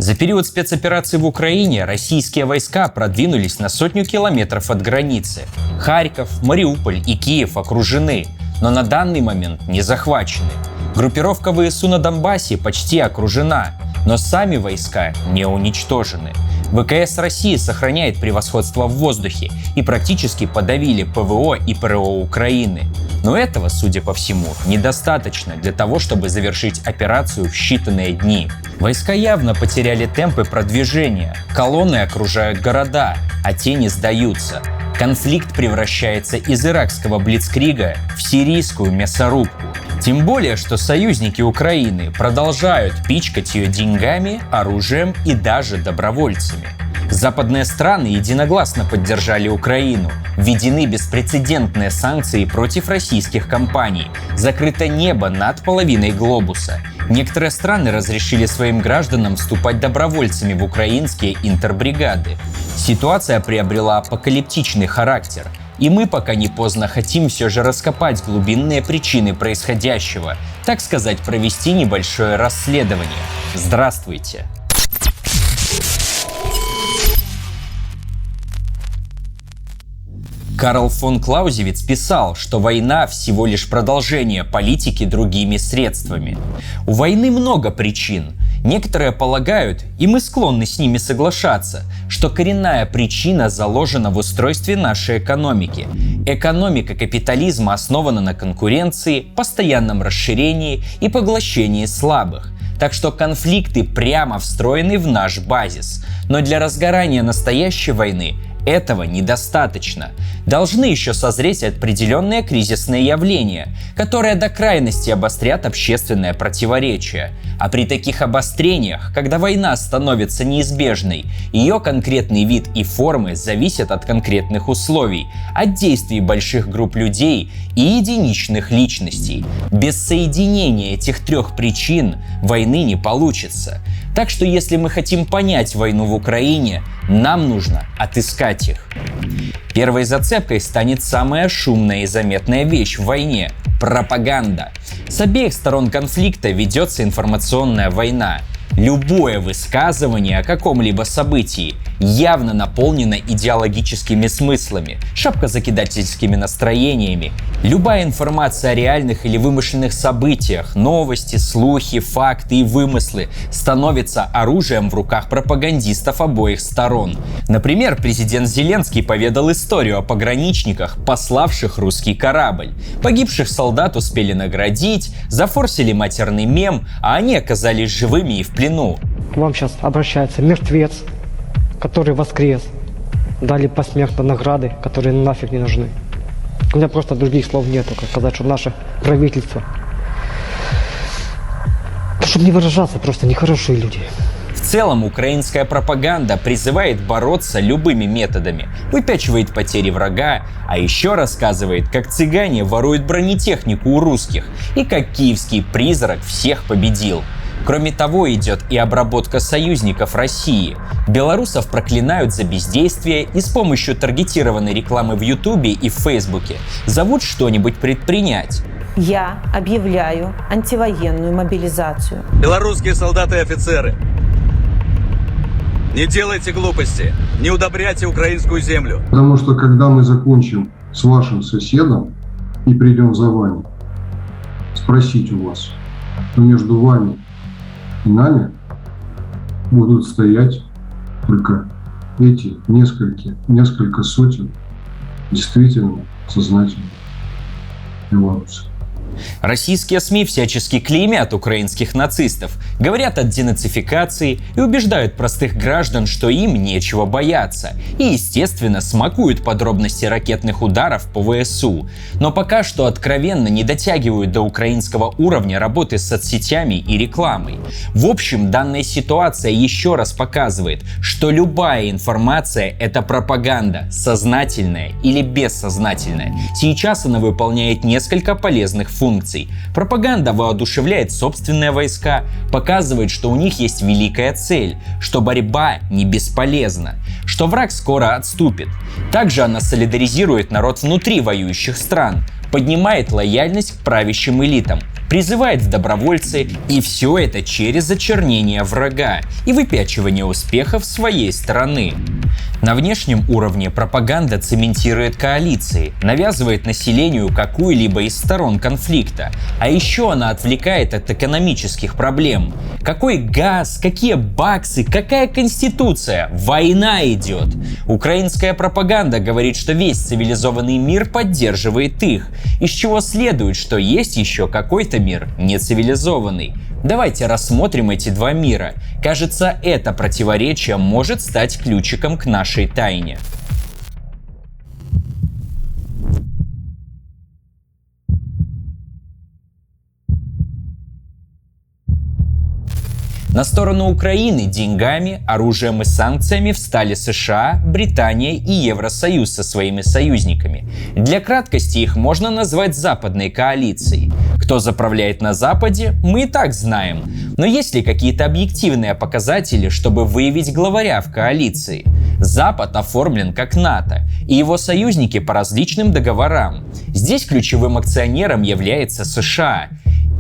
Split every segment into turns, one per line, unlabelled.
За период спецоперации в Украине российские войска продвинулись на сотню километров от границы. Харьков, Мариуполь и Киев окружены, но на данный момент не захвачены. Группировка ВСУ на Донбассе почти окружена, но сами войска не уничтожены. ВКС России сохраняет превосходство в воздухе и практически подавили ПВО и ПРО Украины. Но этого, судя по всему, недостаточно для того, чтобы завершить операцию в считанные дни. Войска явно потеряли темпы продвижения, колонны окружают города, а те не сдаются. Конфликт превращается из иракского блицкрига в сирийскую мясорубку. Тем более, что союзники Украины продолжают пичкать ее деньгами, оружием и даже добровольцами. Западные страны единогласно поддержали Украину. Введены беспрецедентные санкции против российских компаний. Закрыто небо над половиной глобуса. Некоторые страны разрешили своим гражданам вступать добровольцами в украинские интербригады. Ситуация приобрела апокалиптичный характер. И мы, пока не поздно, хотим все же раскопать глубинные причины происходящего, так сказать, провести небольшое расследование. Здравствуйте! Карл фон Клаузевиц писал, что война всего лишь продолжение политики другими средствами. У войны много причин. Некоторые полагают, и мы склонны с ними соглашаться, что коренная причина заложена в устройстве нашей экономики. Экономика капитализма основана на конкуренции, постоянном расширении и поглощении слабых. Так что конфликты прямо встроены в наш базис. Но для разгорания настоящей войны этого недостаточно. Должны еще созреть определенные кризисные явления, которые до крайности обострят общественное противоречие. А при таких обострениях, когда война становится неизбежной, ее конкретный вид и формы зависят от конкретных условий, от действий больших групп людей и единичных личностей. Без соединения этих трех причин войны не получится. Так что если мы хотим понять войну в Украине, нам нужно отыскать их. Первой зацепкой станет самая шумная и заметная вещь в войне – пропаганда. С обеих сторон конфликта ведется информационная война. Любое высказывание о каком-либо событии явно наполнено идеологическими смыслами, шапкозакидательскими настроениями. Любая информация о реальных или вымышленных событиях, новости, слухи, факты и вымыслы становится оружием в руках пропагандистов обоих сторон. Например, президент Зеленский поведал историю о пограничниках, пославших русский корабль. Погибших солдат успели наградить, зафорсили матерный мем, а они оказались живыми и в плену.
К вам сейчас обращается мертвец, который воскрес. Дали посмертно награды, которые нафиг не нужны. У меня просто других слов нету, как сказать, что наше правительство, чтобы не выражаться, просто нехорошие люди.
В целом, украинская пропаганда призывает бороться любыми методами, выпячивает потери врага, а еще рассказывает, как цыгане воруют бронетехнику у русских и как киевский призрак всех победил. Кроме того, идет и обработка союзников России. Белорусов проклинают за бездействие и с помощью таргетированной рекламы в Ютубе и в Фейсбуке зовут что-нибудь предпринять.
Я объявляю антивоенную мобилизацию.
Белорусские солдаты и офицеры, не делайте глупости, не удобряйте украинскую землю.
Потому что когда мы закончим с вашим соседом и придем за вами, спросить у вас, но между вами и нами будут стоять только эти несколько сотен действительно сознательных белорусов.
Российские СМИ всячески клеймят украинских нацистов, говорят о денацификации и убеждают простых граждан, что им нечего бояться, и, естественно, смакуют подробности ракетных ударов по ВСУ. Но пока что откровенно не дотягивают до украинского уровня работы с соцсетями и рекламой. В общем, данная ситуация еще раз показывает, что любая информация – это пропаганда, сознательная или бессознательная. Сейчас она выполняет несколько полезных функций. Пропаганда воодушевляет собственные войска, показывает, что у них есть великая цель, что борьба не бесполезна, что враг скоро отступит. Также она солидаризирует народ внутри воюющих стран, поднимает лояльность к правящим элитам, призывает в добровольцы, и все это через зачернение врага и выпячивание успехов своей стороны. На внешнем уровне пропаганда цементирует коалиции, навязывает населению какую-либо из сторон конфликта, а еще она отвлекает от экономических проблем. Какой газ, какие баксы, какая конституция? Война идет! Украинская пропаганда говорит, что весь цивилизованный мир поддерживает их, из чего следует, что есть еще какой-то мир нецивилизованный. Давайте рассмотрим эти два мира. Кажется, это противоречие может стать ключиком к нашей тайне. На сторону Украины деньгами, оружием и санкциями встали США, Британия и Евросоюз со своими союзниками. Для краткости их можно назвать западной коалицией. Кто заправляет на Западе, мы и так знаем. Но есть ли какие-то объективные показатели, чтобы выявить главаря в коалиции? Запад оформлен как НАТО, и его союзники по различным договорам. Здесь ключевым акционером является США.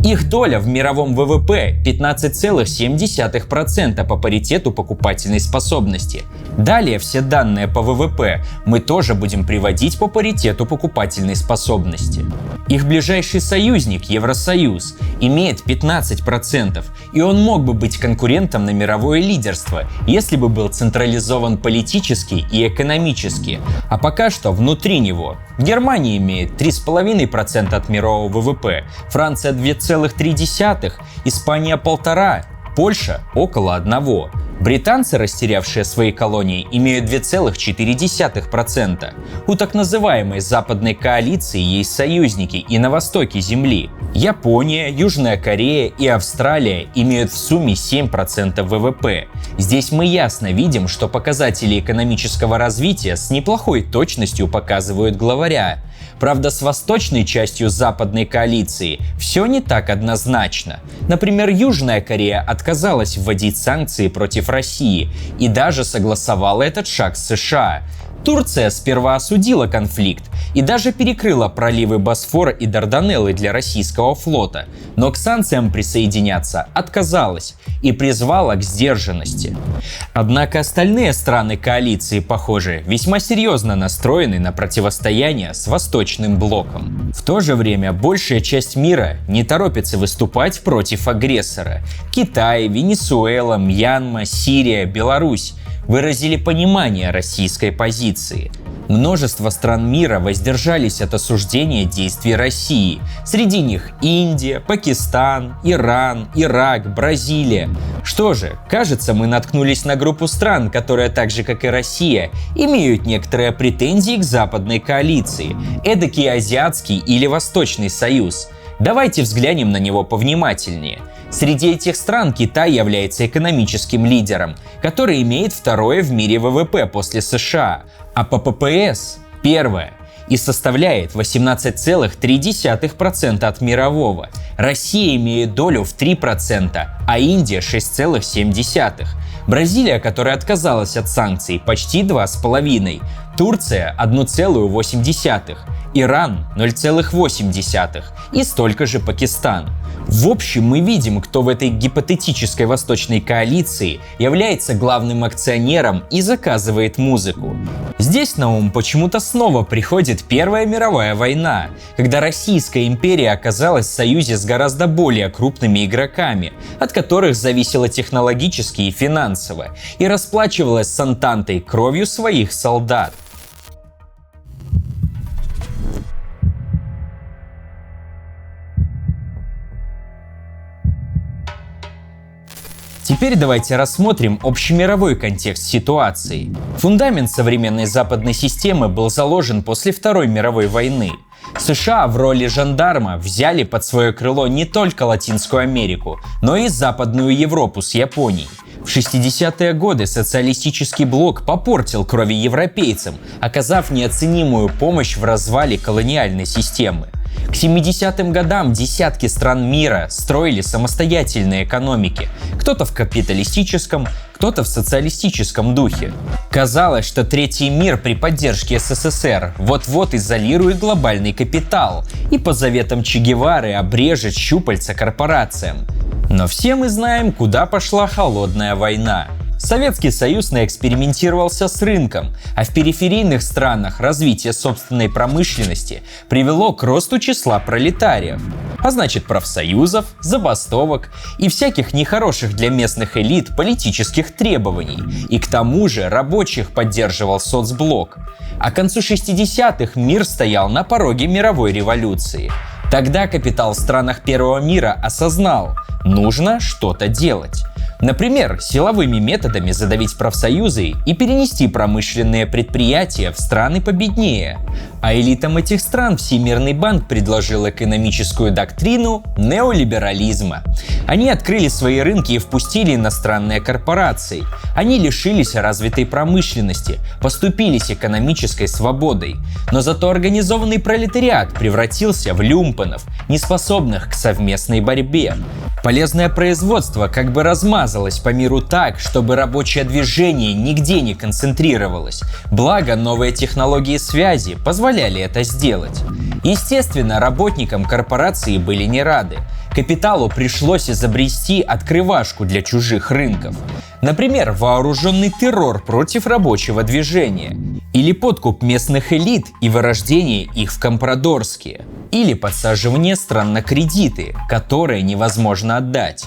Их доля в мировом ВВП 15,7% по паритету покупательной способности. Далее все данные по ВВП мы тоже будем приводить по паритету покупательной способности. Их ближайший союзник, Евросоюз, имеет 15%, и он мог бы быть конкурентом на мировое лидерство, если бы был централизован политически и экономически. А пока что внутри него Германия имеет 3,5% от мирового ВВП, Франция 2,3%, Испания 1,5%, Польша около 1%. Британцы, растерявшие свои колонии, имеют 2,4%. У так называемой западной коалиции есть союзники и на востоке Земли. Япония, Южная Корея и Австралия имеют в сумме 7% ВВП. Здесь мы ясно видим, что показатели экономического развития с неплохой точностью показывают главаря. Правда, с восточной частью западной коалиции все не так однозначно. Например, Южная Корея отказалась вводить санкции против России и даже согласовала этот шаг с США. Турция сперва осудила конфликт и даже перекрыла проливы Босфора и Дарданеллы для российского флота, но к санкциям присоединяться отказалась и призвала к сдержанности. Однако остальные страны коалиции, похоже, весьма серьезно настроены на противостояние с Восточным блоком. В то же время большая часть мира не торопится выступать против агрессора. Китай, Венесуэла, Мьянма, Сирия, Беларусь выразили понимание российской позиции. Множество стран мира воздержались от осуждения действий России. Среди них Индия, Пакистан, Иран, Ирак, Бразилия. Что же, кажется, мы наткнулись на группу стран, которые, так же как и Россия, имеют некоторые претензии к западной коалиции, эдакий азиатский или восточный союз. Давайте взглянем на него повнимательнее. Среди этих стран Китай является экономическим лидером, который имеет второе в мире ВВП после США, а по ППС – первое, и составляет 18,3% от мирового. Россия имеет долю в 3%, а Индия – 6,7%. Бразилия, которая отказалась от санкций, почти 2,5%. Турция – 1,8%. Иран – 0,8%. И столько же Пакистан. В общем, мы видим, кто в этой гипотетической восточной коалиции является главным акционером и заказывает музыку. Здесь на ум почему-то снова приходит Первая мировая война, когда Российская империя оказалась в союзе с гораздо более крупными игроками, от которых зависела технологически и финансово, и расплачивалась с Антантой кровью своих солдат. Теперь давайте рассмотрим общемировой контекст ситуации. Фундамент современной западной системы был заложен после Второй мировой войны. США в роли жандарма взяли под свое крыло не только Латинскую Америку, но и Западную Европу с Японией. В 60-е годы социалистический блок попортил крови европейцам, оказав неоценимую помощь в развале колониальной системы. К 70-м годам десятки стран мира строили самостоятельные экономики. Кто-то в капиталистическом, кто-то в социалистическом духе. Казалось, что третий мир при поддержке СССР вот-вот изолирует глобальный капитал и по заветам Че Гевары обрежет щупальца корпорациям. Но все мы знаем, куда пошла холодная война. Советский Союз наэкспериментировался с рынком, а в периферийных странах развитие собственной промышленности привело к росту числа пролетариев, а значит профсоюзов, забастовок и всяких нехороших для местных элит политических требований. И к тому же рабочих поддерживал соцблок. А к концу 60-х мир стоял на пороге мировой революции. Тогда капитал в странах первого мира осознал – нужно что-то делать. Например, силовыми методами задавить профсоюзы и перенести промышленные предприятия в страны победнее. А элитам этих стран Всемирный банк предложил экономическую доктрину неолиберализма. Они открыли свои рынки и впустили иностранные корпорации. Они лишились развитой промышленности, поступились экономической свободой. Но зато организованный пролетариат превратился в люмпенов, неспособных к совместной борьбе. Полезное производство как бы размазалось по миру так, чтобы рабочее движение нигде не концентрировалось. Благо, новые технологии связи позволяли это сделать. Естественно, работникам корпорации были не рады. Капиталу пришлось изобрести открывашку для чужих рынков. Например, вооруженный террор против рабочего движения. Или подкуп местных элит и вырождение их в компрадорские. Или подсаживание стран на кредиты, которые невозможно отдать.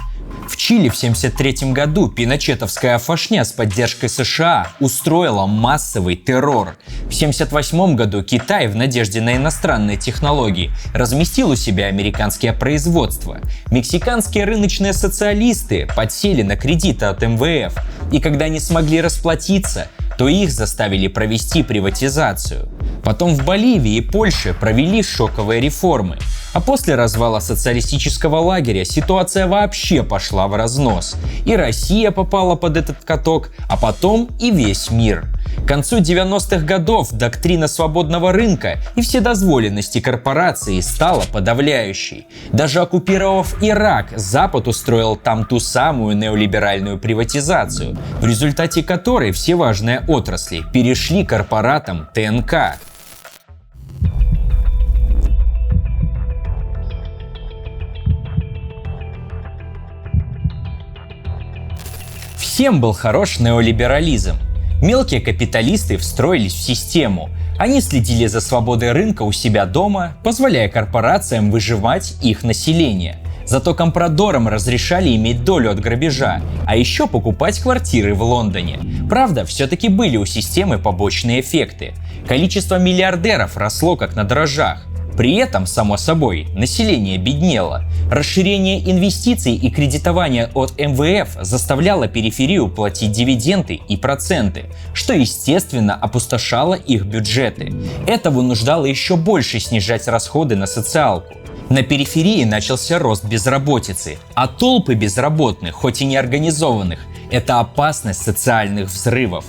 В Чили в 1973 году пиночетовская фашня с поддержкой США устроила массовый террор. В 1978 году Китай в надежде на иностранные технологии разместил у себя американское производство. Мексиканские рыночные социалисты подсели на кредиты от МВФ, и когда не смогли расплатиться, то их заставили провести приватизацию. Потом в Боливии и Польше провели шоковые реформы. А после развала социалистического лагеря ситуация вообще пошла в разнос. И Россия попала под этот каток, а потом и весь мир. К концу 90-х годов доктрина свободного рынка и вседозволенности корпораций стала подавляющей. Даже оккупировав Ирак, Запад устроил там ту самую неолиберальную приватизацию, в результате которой все важные отрасли перешли корпоратам ТНК. Всем был хорош неолиберализм. Мелкие капиталисты встроились в систему. Они следили за свободой рынка у себя дома, позволяя корпорациям выживать их население. Зато компрадорам разрешали иметь долю от грабежа, а еще покупать квартиры в Лондоне. Правда, все-таки были у системы побочные эффекты. Количество миллиардеров росло как на дрожжах. При этом, само собой, население беднело. Расширение инвестиций и кредитование от МВФ заставляло периферию платить дивиденды и проценты, что, естественно, опустошало их бюджеты. Это вынуждало еще больше снижать расходы на социалку. На периферии начался рост безработицы, а толпы безработных, хоть и неорганизованных, это опасность социальных взрывов.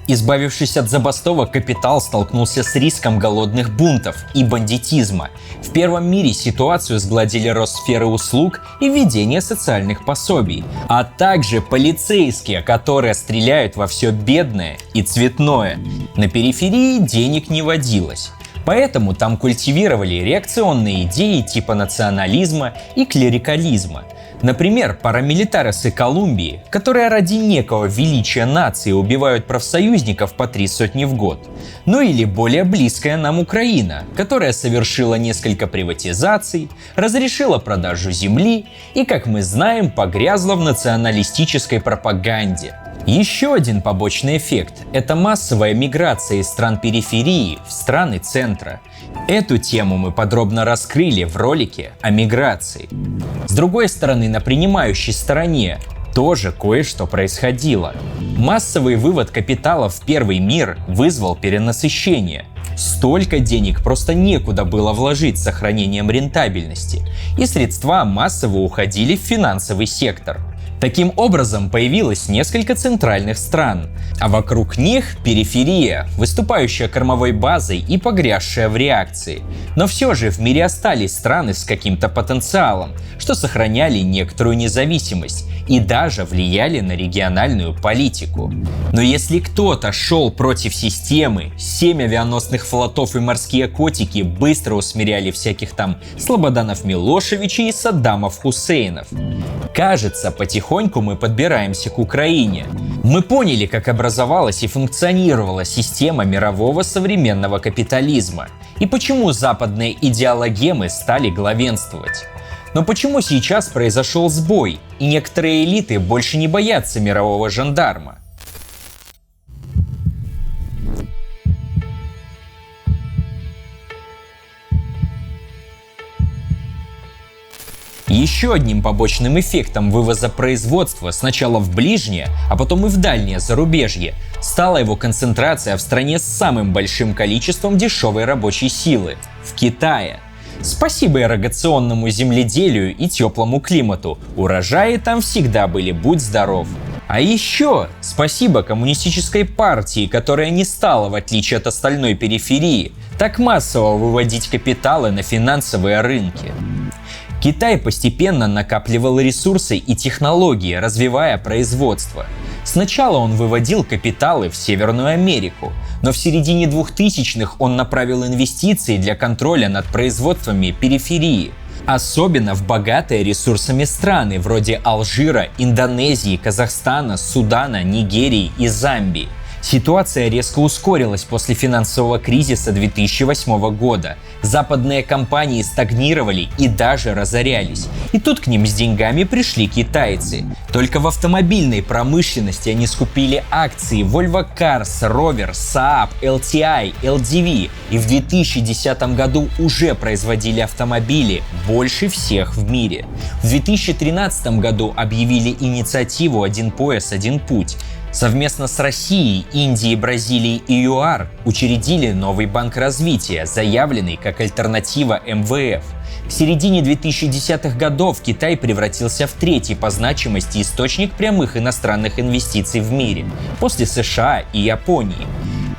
Избавившись от забастовок, капитал столкнулся с риском голодных бунтов и бандитизма. В первом мире ситуацию сгладили рост сферы услуг и введение социальных пособий, а также полицейские, которые стреляют во все бедное и цветное. На периферии денег не водилось. Поэтому там культивировали реакционные идеи типа национализма и клерикализма. Например, парамилитарисы Колумбии, которые ради некого величия нации убивают профсоюзников по 3 сотни в год. Ну или более близкая нам Украина, которая совершила несколько приватизаций, разрешила продажу земли и, как мы знаем, погрязла в националистической пропаганде. Еще один побочный эффект – это массовая миграция из стран периферии в страны центра. Эту тему мы подробно раскрыли в ролике о миграции. С другой стороны, на принимающей стороне тоже кое-что происходило. Массовый вывод капитала в первый мир вызвал перенасыщение. Столько денег просто некуда было вложить с сохранением рентабельности, и средства массово уходили в финансовый сектор. Таким образом, появилось несколько центральных стран, а вокруг них периферия, выступающая кормовой базой и погрязшая в реакции. Но все же в мире остались страны с каким-то потенциалом, что сохраняли некоторую независимость и даже влияли на региональную политику. Но если кто-то шел против системы, 7 авианосных флотов и морские котики быстро усмиряли всяких там Слободанов Милошевичей и Саддамов Хусейнов. Кажется, потихоньку мы подбираемся к Украине. Мы поняли, как образовалась и функционировала система мирового современного капитализма и почему западные идеологемы стали главенствовать. Но почему сейчас произошел сбой, и некоторые элиты больше не боятся мирового жандарма? Еще одним побочным эффектом вывоза производства сначала в ближнее, а потом и в дальнее зарубежье стала его концентрация в стране с самым большим количеством дешевой рабочей силы – в Китае. Спасибо ирригационному земледелию и теплому климату, урожаи там всегда были, будь здоров. А еще спасибо коммунистической партии, которая не стала, в отличие от остальной периферии, так массово выводить капиталы на финансовые рынки. Китай постепенно накапливал ресурсы и технологии, развивая производство. Сначала он выводил капиталы в Северную Америку, но в середине 2000-х он направил инвестиции для контроля над производствами периферии, особенно в богатые ресурсами страны вроде Алжира, Индонезии, Казахстана, Судана, Нигерии и Замбии. Ситуация резко ускорилась после финансового кризиса 2008 года. Западные компании стагнировали и даже разорялись. И тут к ним с деньгами пришли китайцы. Только в автомобильной промышленности они скупили акции Volvo Cars, Rover, Saab, LTI, LDV и в 2010 году уже производили автомобили больше всех в мире. В 2013 году объявили инициативу «Один пояс, один путь». Совместно с Россией, Индией, Бразилией и ЮАР учредили новый банк развития, заявленный как альтернатива МВФ. К середине 2010-х годов Китай превратился в третий по значимости источник прямых иностранных инвестиций в мире, после США и Японии.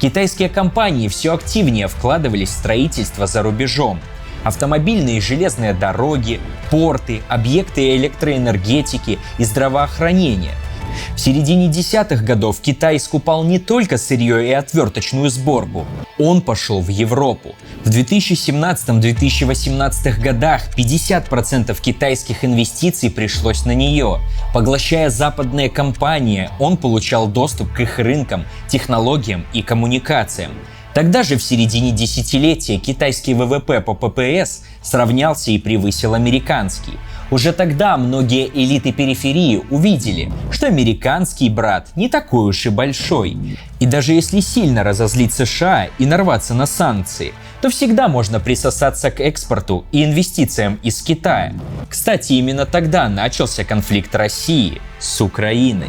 Китайские компании все активнее вкладывались в строительство за рубежом. Автомобильные и железные дороги, порты, объекты электроэнергетики и здравоохранения. В середине десятых годов Китай скупал не только сырье и отверточную сборку, он пошел в Европу. В 2017-2018 годах 50% китайских инвестиций пришлось на нее. Поглощая западные компании, он получал доступ к их рынкам, технологиям и коммуникациям. Тогда же в середине десятилетия китайский ВВП по ППС сравнялся и превысил американский. Уже тогда многие элиты периферии увидели, что американский брат не такой уж и большой. И даже если сильно разозлить США и нарваться на санкции, то всегда можно присосаться к экспорту и инвестициям из Китая. Кстати, именно тогда начался конфликт России с Украиной.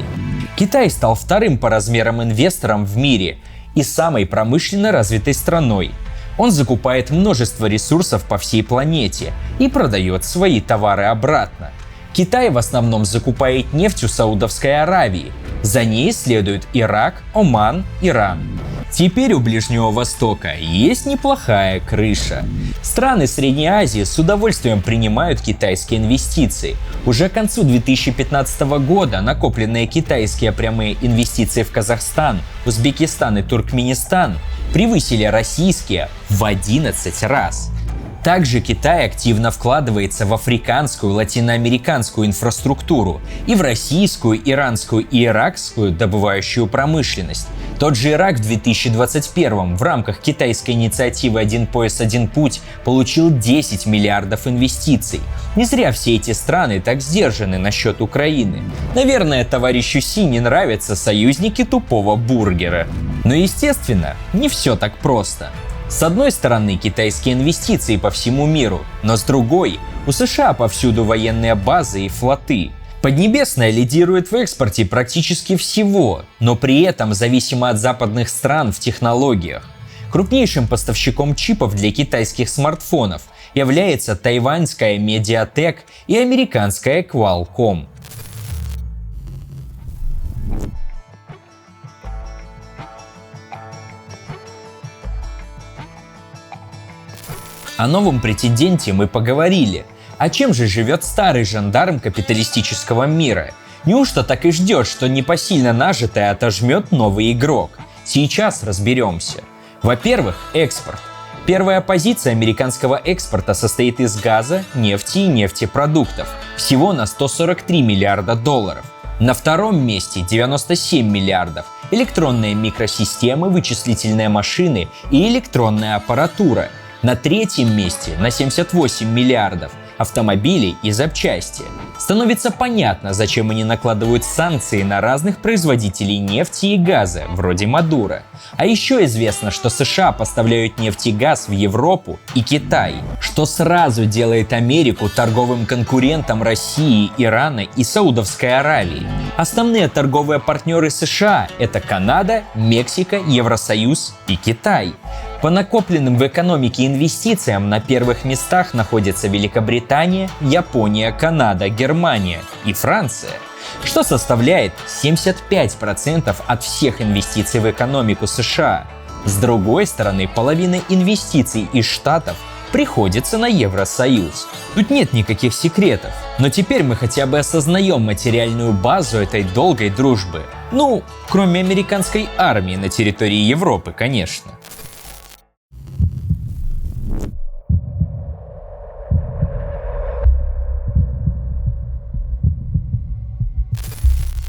Китай стал вторым по размерам инвестором в мире и самой промышленно развитой страной. Он закупает множество ресурсов по всей планете и продает свои товары обратно. Китай в основном закупает нефть у Саудовской Аравии. За ней следуют Ирак, Оман, Иран. Теперь у Ближнего Востока есть неплохая крыша. Страны Средней Азии с удовольствием принимают китайские инвестиции. Уже к концу 2015 года накопленные китайские прямые инвестиции в Казахстан, Узбекистан и Туркменистан превысили российские в 11 раз. Также Китай активно вкладывается в африканскую, латиноамериканскую инфраструктуру и в российскую, иранскую и иракскую добывающую промышленность. Тот же Ирак в 2021 в рамках китайской инициативы «Один пояс, один путь» получил 10 миллиардов инвестиций. Не зря все эти страны так сдержаны насчет Украины. Наверное, товарищу Си не нравятся союзники тупого бургера. Но естественно, не все так просто. С одной стороны, китайские инвестиции по всему миру, но с другой, у США повсюду военные базы и флоты. Поднебесная лидирует в экспорте практически всего, но при этом зависима от западных стран в технологиях. Крупнейшим поставщиком чипов для китайских смартфонов является тайваньская Mediatek и американская Qualcomm. О новом претенденте мы поговорили. А чем же живет старый жандарм капиталистического мира? Неужто так и ждет, что непосильно нажитое отожмет новый игрок? Сейчас разберемся. Во-первых, экспорт. Первая позиция американского экспорта состоит из газа, нефти и нефтепродуктов. Всего на 143 миллиарда долларов. На втором месте 97 миллиардов. Электронные микросистемы, вычислительные машины и электронная аппаратура. На третьем месте на 78 миллиардов. Автомобили и запчасти. Становится понятно, зачем они накладывают санкции на разных производителей нефти и газа, вроде Мадуро. А еще известно, что США поставляют нефть и газ в Европу и Китай, что сразу делает Америку торговым конкурентом России, Ирана и Саудовской Аравии. Основные торговые партнеры США – это Канада, Мексика, Евросоюз и Китай. По накопленным в экономике инвестициям на первых местах находятся Великобритания, Япония, Канада, Германия и Франция, что составляет 75% от всех инвестиций в экономику США. С другой стороны, половина инвестиций из Штатов приходится на Евросоюз. Тут нет никаких секретов, но теперь мы хотя бы осознаем материальную базу этой долгой дружбы. Ну, кроме американской армии на территории Европы, конечно.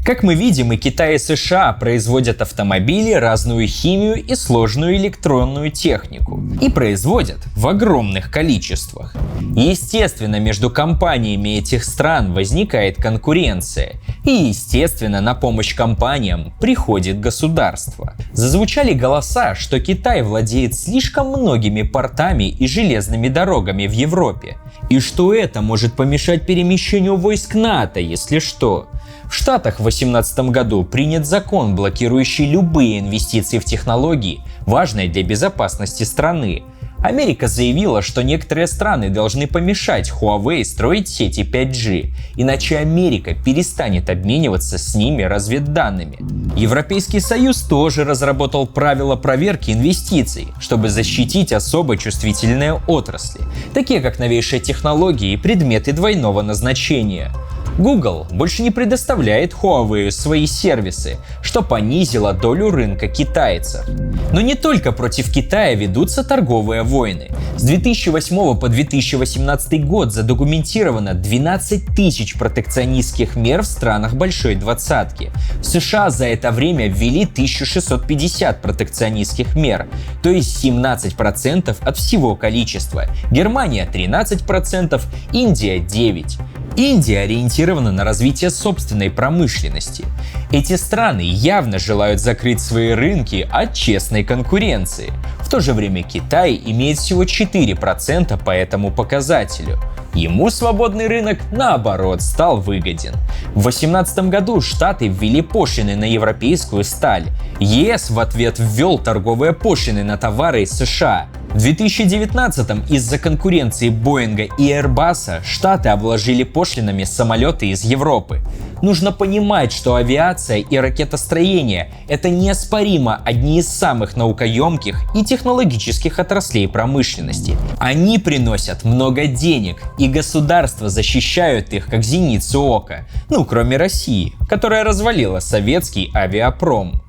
Как мы видим, и Китай, и США производят автомобили, разную химию и сложную электронную технику. И производят в огромных количествах. Естественно, между компаниями этих стран возникает конкуренция. И, естественно, на помощь компаниям приходит государство. Зазвучали голоса, что Китай владеет слишком многими портами и железными дорогами в Европе. И что это может помешать перемещению войск НАТО, если что. В Штатах в 2018 году принят закон, блокирующий любые инвестиции в технологии, важные для безопасности страны. Америка заявила, что некоторые страны должны помешать Huawei строить сети 5G, иначе Америка перестанет обмениваться с ними разведданными. Европейский Союз тоже разработал правила проверки инвестиций, чтобы защитить особо чувствительные отрасли, такие как новейшие технологии и предметы двойного назначения. Google больше не предоставляет Huawei свои сервисы, что понизило долю рынка китайцев. Но не только против Китая ведутся торговые войны. С 2008 по 2018 год задокументировано 12 тысяч протекционистских мер в странах Большой Двадцатки. В США за это время ввели 1650 протекционистских мер, то есть 17% от всего количества. Германия 13%, Индия 9%. Индия ориентирована на развитие собственной промышленности. Эти страны явно желают закрыть свои рынки от честной конкуренции. В то же время Китай имеет всего 4% по этому показателю. Ему свободный рынок, наоборот, стал выгоден. В 2018 году Штаты ввели пошлины на европейскую сталь. ЕС в ответ ввел торговые пошлины на товары из США. В 2019 из-за конкуренции Боинга и Airbus Штаты обложили пошлинами самолеты из Европы. Нужно понимать, что авиация и ракетостроение – это неоспоримо одни из самых наукоемких и технологических отраслей промышленности. Они приносят много денег, и государства защищают их как зеницу ока. Ну, кроме России, которая развалила советский авиапром.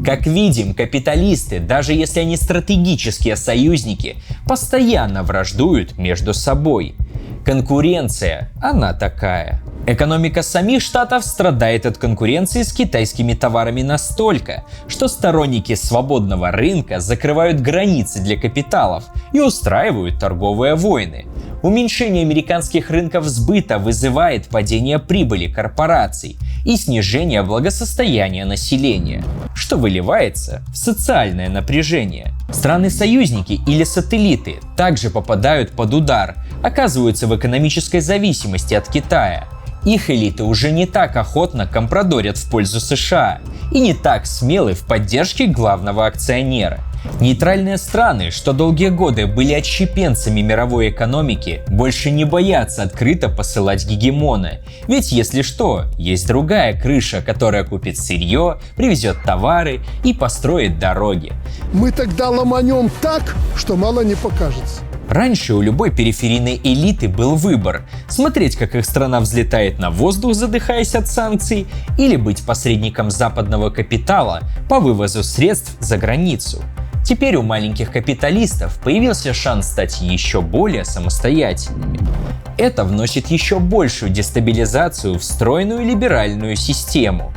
Как видим, капиталисты, даже если они стратегические союзники, постоянно враждуют между собой. Конкуренция, она такая. Экономика самих штатов страдает от конкуренции с китайскими товарами настолько, что сторонники свободного рынка закрывают границы для капиталов и устраивают торговые войны. Уменьшение американских рынков сбыта вызывает падение прибыли корпораций и снижение благосостояния населения, что выливается в социальное напряжение. Страны-союзники или сателлиты также попадают под удар, оказываются в экономической зависимости от Китая. Их элиты уже не так охотно компрадорят в пользу США и не так смелы в поддержке главного акционера. Нейтральные страны, что долгие годы были отщепенцами мировой экономики, больше не боятся открыто посылать гегемона. Ведь если что, есть другая крыша, которая купит сырье, привезет товары и построит дороги.
Мы тогда ломанем так, что мало не покажется.
Раньше у любой периферийной элиты был выбор – смотреть, как их страна взлетает на воздух, задыхаясь от санкций, или быть посредником западного капитала по вывозу средств за границу. Теперь у маленьких капиталистов появился шанс стать еще более самостоятельными. Это вносит еще большую дестабилизацию в стройную либеральную систему.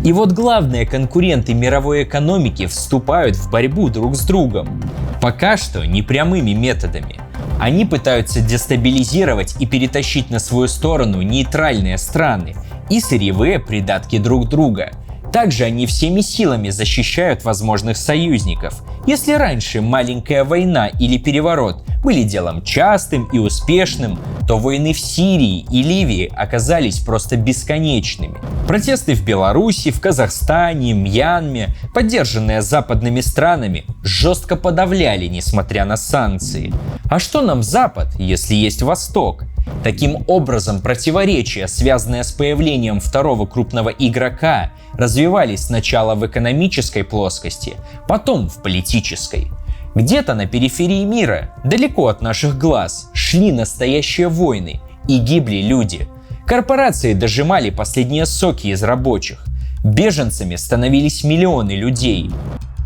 И вот главные конкуренты мировой экономики вступают в борьбу друг с другом. Пока что не прямыми методами. Они пытаются дестабилизировать и перетащить на свою сторону нейтральные страны и сырьевые придатки друг друга. Также они всеми силами защищают возможных союзников. Если раньше маленькая война или переворот были делом частым и успешным, то войны в Сирии и Ливии оказались просто бесконечными. Протесты в Беларуси, в Казахстане, Мьянме, поддержанные западными странами, жестко подавляли, несмотря на санкции. А что нам Запад, если есть Восток? Таким образом, противоречия, связанные с появлением второго крупного игрока, развивались сначала в экономической плоскости, потом в политической. Где-то на периферии мира, далеко от наших глаз, шли настоящие войны и гибли люди. Корпорации дожимали последние соки из рабочих. Беженцами становились миллионы людей.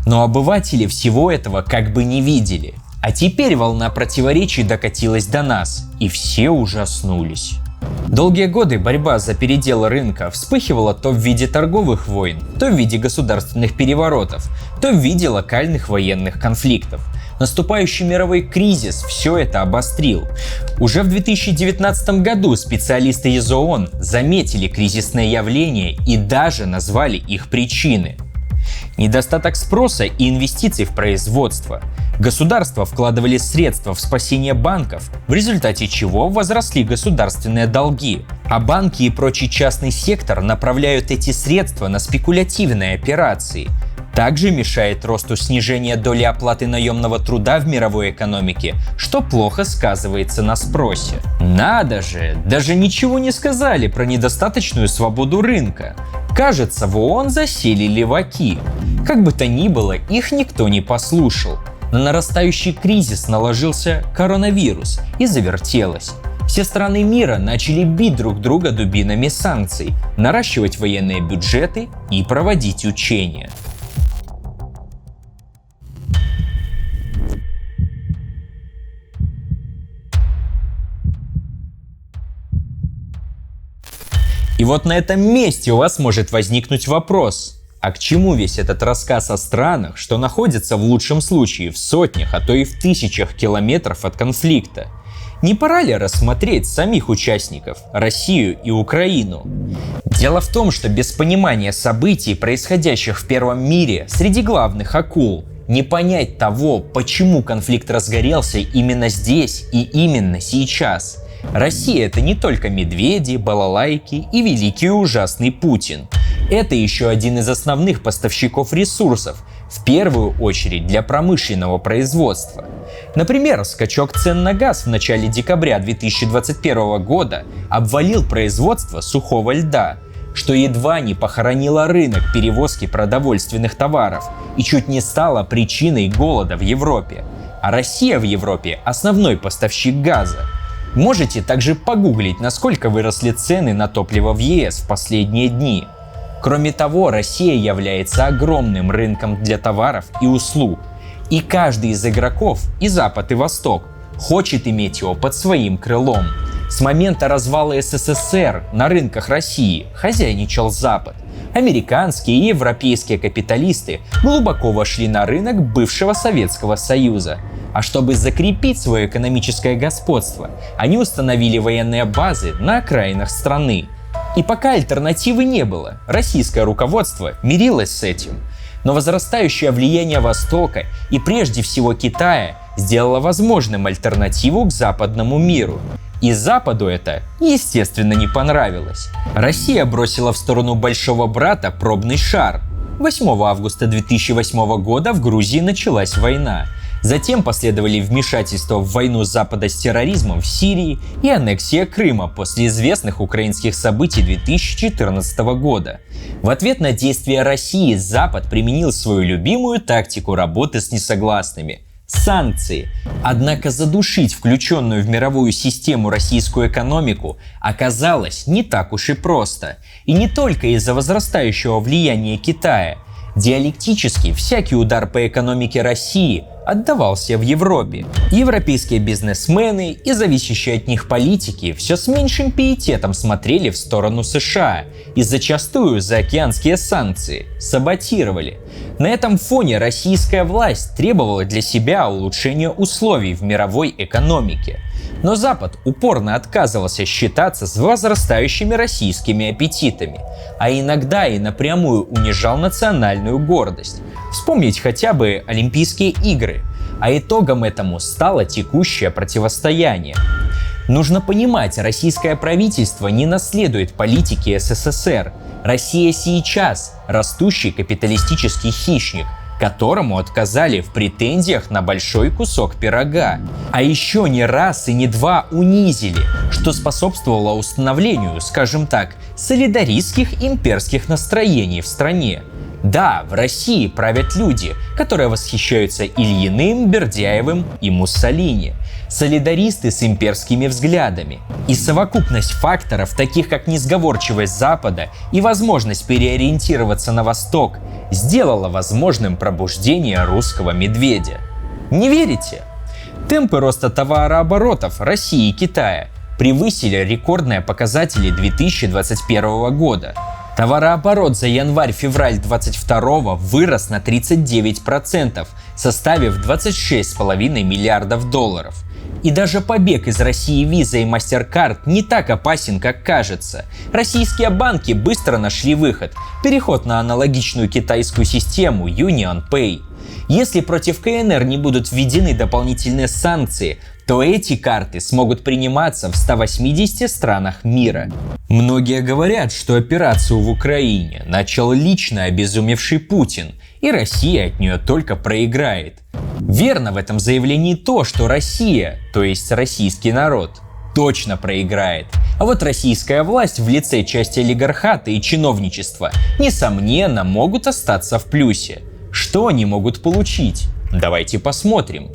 Но обыватели всего этого как бы не видели. А теперь волна противоречий докатилась до нас, и все ужаснулись. Долгие годы борьба за передел рынка вспыхивала то в виде торговых войн, то в виде государственных переворотов, то в виде локальных военных конфликтов. Наступающий мировой кризис все это обострил. Уже в 2019 году специалисты из ООН заметили кризисные явления и даже назвали их причины. Недостаток спроса и инвестиций в производство. Государства вкладывали средства в спасение банков, в результате чего возросли государственные долги. А банки и прочий частный сектор направляют эти средства на спекулятивные операции. Также мешает росту снижение доли оплаты наемного труда в мировой экономике, что плохо сказывается на спросе. Надо же, даже ничего не сказали про недостаточную свободу рынка. Кажется, в ООН засели леваки. Как бы то ни было, их никто не послушал. На нарастающий кризис наложился коронавирус и завертелось. Все страны мира начали бить друг друга дубинами санкций, наращивать военные бюджеты и проводить учения. И вот на этом месте у вас может возникнуть вопрос: а к чему весь этот рассказ о странах, что находятся в лучшем случае в сотнях, а то и в тысячах километров от конфликта? Не пора ли рассмотреть самих участников, Россию и Украину? Дело в том, что без понимания событий, происходящих в первом мире, среди главных акул, не понять того, почему конфликт разгорелся именно здесь и именно сейчас. Россия — это не только медведи, балалайки и великий и ужасный Путин. Это еще один из основных поставщиков ресурсов, в первую очередь для промышленного производства. Например, скачок цен на газ в начале декабря 2021 года обвалил производство сухого льда, что едва не похоронило рынок перевозки продовольственных товаров и чуть не стало причиной голода в Европе. А Россия в Европе — основной поставщик газа. Можете также погуглить, насколько выросли цены на топливо в ЕС в последние дни. Кроме того, Россия является огромным рынком для товаров и услуг. И каждый из игроков, и Запад, и Восток, хочет иметь его под своим крылом. С момента развала СССР на рынках России хозяйничал Запад. Американские и европейские капиталисты глубоко вошли на рынок бывшего Советского Союза. А чтобы закрепить свое экономическое господство, они установили военные базы на окраинах страны. И пока альтернативы не было, российское руководство мирилось с этим. Но возрастающее влияние Востока и прежде всего Китая сделало возможным альтернативу к западному миру. И Западу это, естественно, не понравилось. Россия бросила в сторону большого брата пробный шар. 8 августа 2008 года в Грузии началась война. Затем последовали вмешательства в войну Запада с терроризмом в Сирии и аннексия Крыма после известных украинских событий 2014 года. В ответ на действия России Запад применил свою любимую тактику работы с несогласными – санкции. Однако задушить включенную в мировую систему российскую экономику оказалось не так уж и просто. И не только из-за возрастающего влияния Китая. Диалектически всякий удар по экономике России отдавался в Европе. Европейские бизнесмены и зависящие от них политики все с меньшим пиететом смотрели в сторону США и зачастую заокеанские санкции саботировали. На этом фоне российская власть требовала для себя улучшения условий в мировой экономике. Но Запад упорно отказывался считаться с возрастающими российскими аппетитами, а иногда и напрямую унижал национальную гордость. Вспомнить хотя бы Олимпийские игры, а итогом этому стало текущее противостояние. Нужно понимать, российское правительство не наследует политики СССР. Россия сейчас растущий капиталистический хищник, которому отказали в претензиях на большой кусок пирога. А еще не раз и не два унизили, что способствовало установлению, скажем так, солидаристских имперских настроений в стране. Да, в России правят люди, которые восхищаются Ильиным, Бердяевым и Муссолини. Солидаристы с имперскими взглядами. И совокупность факторов, таких как несговорчивость Запада и возможность переориентироваться на Восток, сделала возможным пробуждение русского медведя. Не верите? Темпы роста товарооборотов России и Китая превысили рекордные показатели 2021 года. Товарооборот за январь-февраль 2022 вырос на 39%, составив 26,5 миллиардов долларов. И даже побег из России Visa и MasterCard не так опасен, как кажется. Российские банки быстро нашли выход – переход на аналогичную китайскую систему UnionPay. Если против КНР не будут введены дополнительные санкции, то эти карты смогут приниматься в 180 странах мира. Многие говорят, что операцию в Украине начал лично обезумевший Путин, и Россия от нее только проиграет. Верно в этом заявлении то, что Россия, то есть российский народ, точно проиграет. А вот российская власть в лице части олигархата и чиновничества, несомненно, могут остаться в плюсе. Что они могут получить? Давайте посмотрим.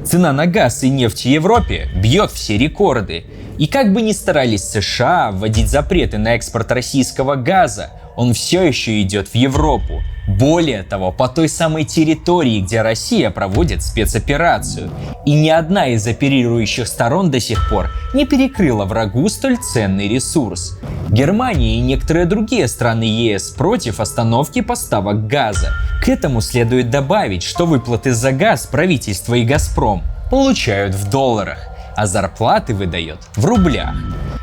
Цена на газ и нефть в Европе бьет все рекорды. И как бы ни старались США вводить запреты на экспорт российского газа, он все еще идет в Европу. Более того, по той самой территории, где Россия проводит спецоперацию. И ни одна из оперирующих сторон до сих пор не перекрыла врагу столь ценный ресурс. Германия и некоторые другие страны ЕС против остановки поставок газа. К этому следует добавить, что выплаты за газ правительство и «Газпром» получают в долларах, а зарплаты выдает в рублях.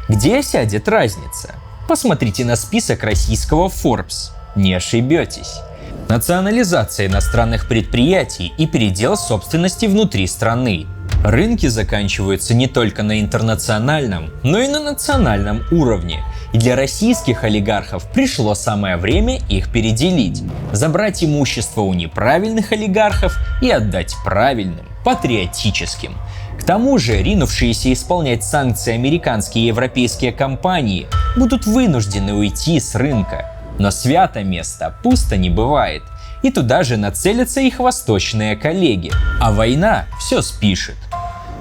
Где осядет разница? Посмотрите на список российского Forbes. Не ошибетесь. Национализация иностранных предприятий и передел собственности внутри страны. Рынки заканчиваются не только на интернациональном, но и на национальном уровне. И для российских олигархов пришло самое время их переделить, забрать имущество у неправильных олигархов и отдать правильным, патриотическим. К тому же, ринувшиеся исполнять санкции американские и европейские компании будут вынуждены уйти с рынка. Но свято место пусто не бывает, и туда же нацелятся их восточные коллеги. А война все спишет.